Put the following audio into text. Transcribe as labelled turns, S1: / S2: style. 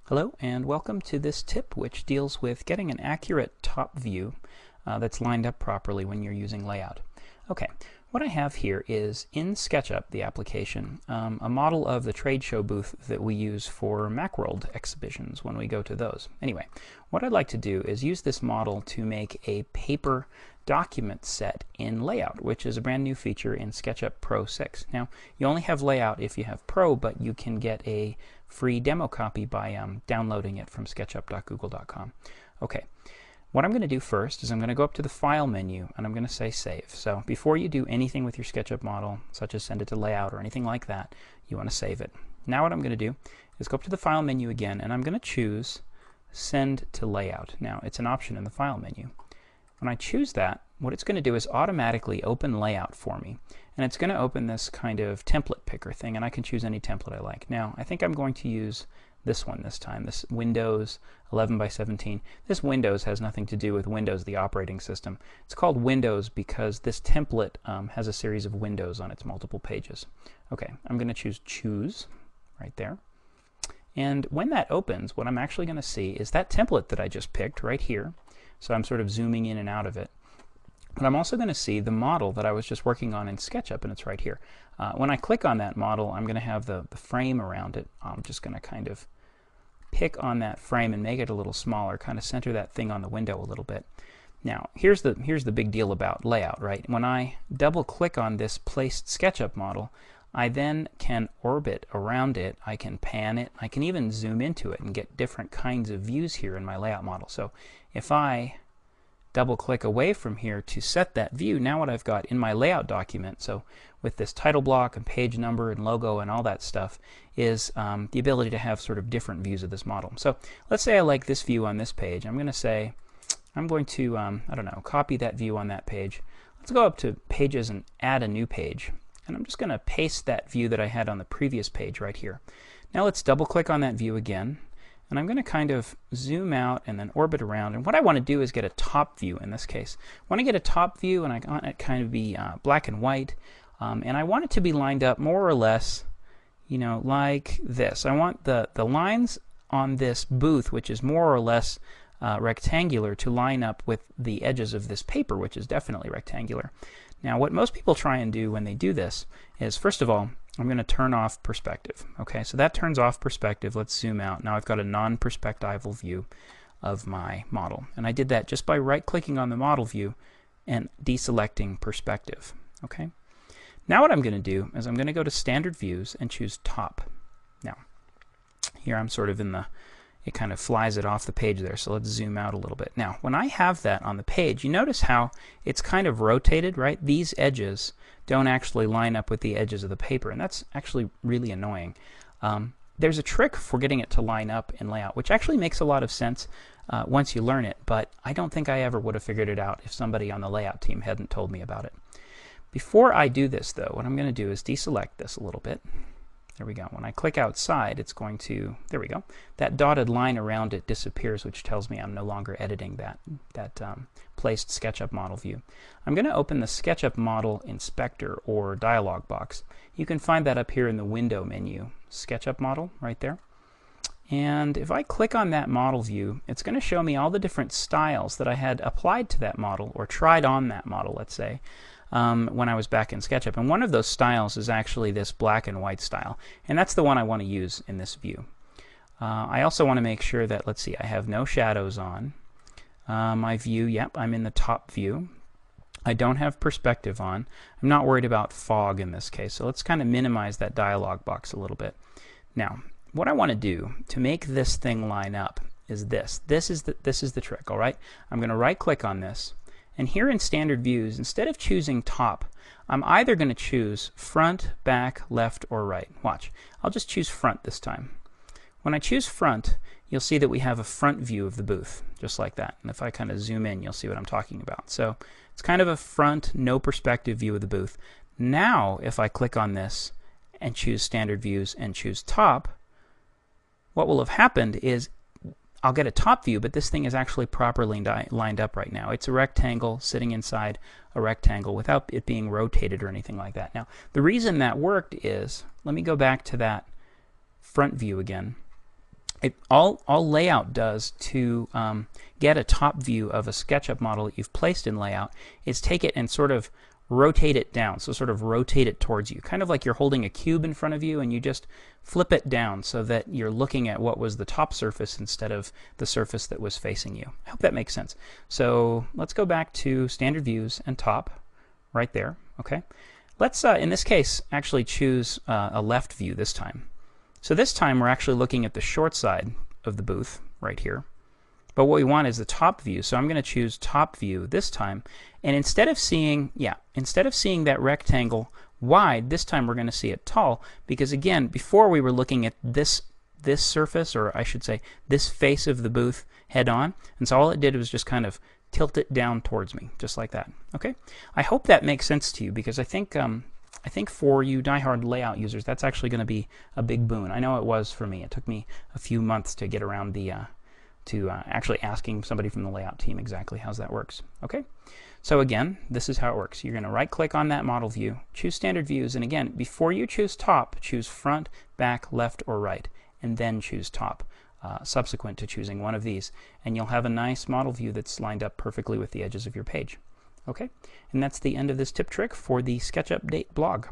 S1: Hello and welcome to this tip which deals with getting an accurate top view that's lined up properly when you're using layout. Okay, what I have here is in SketchUp, the application, a model of the trade show booth that we use for Macworld exhibitions when we go to those. Anyway, what I'd like to do is use this model to make a paper document set in layout, which is a brand new feature in SketchUp Pro 6. Now, you only have layout if you have Pro, but you can get a free demo copy by downloading it from sketchup.google.com. Okay, what I'm going to do first is I'm going to go up to the File menu and I'm going to say Save. So before you do anything with your SketchUp model, such as send it to layout or anything like that, you want to save it. Now what I'm going to do is go up to the File menu again and I'm going to choose Send to Layout. Now, it's an option in the File menu. When I choose that, what it's going to do is automatically open layout for me. And it's going to open this kind of template picker thing, and I can choose any template I like. Now, I think I'm going to use this one this time, this Windows 11 by 17. This Windows has nothing to do with Windows, the operating system. It's called Windows because this template has a series of windows on its multiple pages. Okay, I'm going to choose right there. And when that opens, what I'm actually going to see is that template that I just picked right here. So I'm sort of zooming in and out of it. But I'm also going to see the model that I was just working on in SketchUp, and it's right here. When I click on that model, I'm going to have the frame around it. I'm just going to kind of pick on that frame and make it a little smaller, kind of center that thing on the window a little bit. Now, here's the big deal about layout, right? When I double click on this placed SketchUp model, I then can orbit around it, I can pan it, I can even zoom into it and get different kinds of views here in my layout model. So if I double click away from here to set that view, now what I've got in my layout document, so with this title block and page number and logo and all that stuff, is the ability to have sort of different views of this model. So let's say I like this view on this page. I'm going to say, I'm going to, I don't know, copy that view on that page. Let's go up to Pages and add a new page. And I'm just going to paste that view that I had on the previous page right here. Now let's double click on that view again. And I'm going to kind of zoom out and then orbit around. And what I want to do is get a top view in this case. I want to get a top view, and I want it kind of be black and white. And I want it to be lined up more or less, you know, like this. I want the lines on this booth, which is more or less rectangular, to line up with the edges of this paper, which is definitely rectangular. Now, what most people try and do when they do this is, first of all, I'm going to turn off perspective. Okay, so that turns off perspective. Let's zoom out. Now I've got a non-perspectival view of my model. And I did that just by right-clicking on the model view and deselecting perspective. Okay. Now what I'm going to do is I'm going to go to Standard Views and choose Top. Now, here I'm sort of in the, it kind of flies it off the page there, so let's zoom out a little bit. Now, when I have that on the page, you notice how it's kind of rotated, right? These edges don't actually line up with the edges of the paper, and that's actually really annoying. There's a trick for getting it to line up in layout, which actually makes a lot of sense once you learn it, but I don't think I ever would have figured it out if somebody on the layout team hadn't told me about it. Before I do this, though, what I'm going to do is deselect this a little bit. There we go. When I click outside, it's going to, there we go. That dotted line around it disappears, which tells me I'm no longer editing that placed SketchUp model view. I'm going to open the SketchUp Model Inspector or dialog box. You can find that up here in the Window menu. SketchUp Model, right there. And if I click on that model view, it's going to show me all the different styles that I had applied to that model, or tried on that model, let's say, when I was back in SketchUp. And one of those styles is actually this black and white style. And that's the one I want to use in this view. I also want to make sure that, let's see, I have no shadows on. My view, yep, I'm in the top view. I don't have perspective on. I'm not worried about fog in this case. So let's kind of minimize that dialog box a little bit. Now, what I want to do to make this thing line up is this. This is the trick, all right? I'm going to right-click on this. And here in Standard Views, instead of choosing Top, I'm either going to choose Front, Back, Left, or Right. Watch. I'll just choose Front this time. When I choose Front, you'll see that we have a front view of the booth, just like that. And if I kind of zoom in, you'll see what I'm talking about. So it's kind of a front, no perspective view of the booth. Now, if I click on this and choose Standard Views and choose Top, what will have happened is I'll get a top view, but this thing is actually properly lined up right now. It's a rectangle sitting inside a rectangle without it being rotated or anything like that. Now, the reason that worked is, let me go back to that front view again. All layout does to get a top view of a SketchUp model that you've placed in layout is take it and sort of rotate it down. So sort of rotate it towards you, kind of like you're holding a cube in front of you and you just flip it down so that you're looking at what was the top surface instead of the surface that was facing you. I hope that makes sense. So let's go back to standard views and top right there. Okay, let's in this case actually choose a left view this time. So this time we're actually looking at the short side of the booth right here. But what we want is the top view. So I'm going to choose top view this time. And instead of seeing that rectangle wide, this time we're going to see it tall. Because again, before we were looking at this surface, or I should say this face of the booth head on. And so all it did was just kind of tilt it down towards me, just like that. Okay? I hope that makes sense to you, because I think for you diehard layout users, that's actually going to be a big boon. I know it was for me. It took me a few months to get around the actually asking somebody from the layout team exactly how that works. Okay, so again, this is how it works. You're going to right click on that model view, choose standard views, and again, before you choose top, choose front, back, left, or right, and then choose top, subsequent to choosing one of these, and you'll have a nice model view that's lined up perfectly with the edges of your page. Okay, and that's the end of this tip trick for the SketchUp Update blog.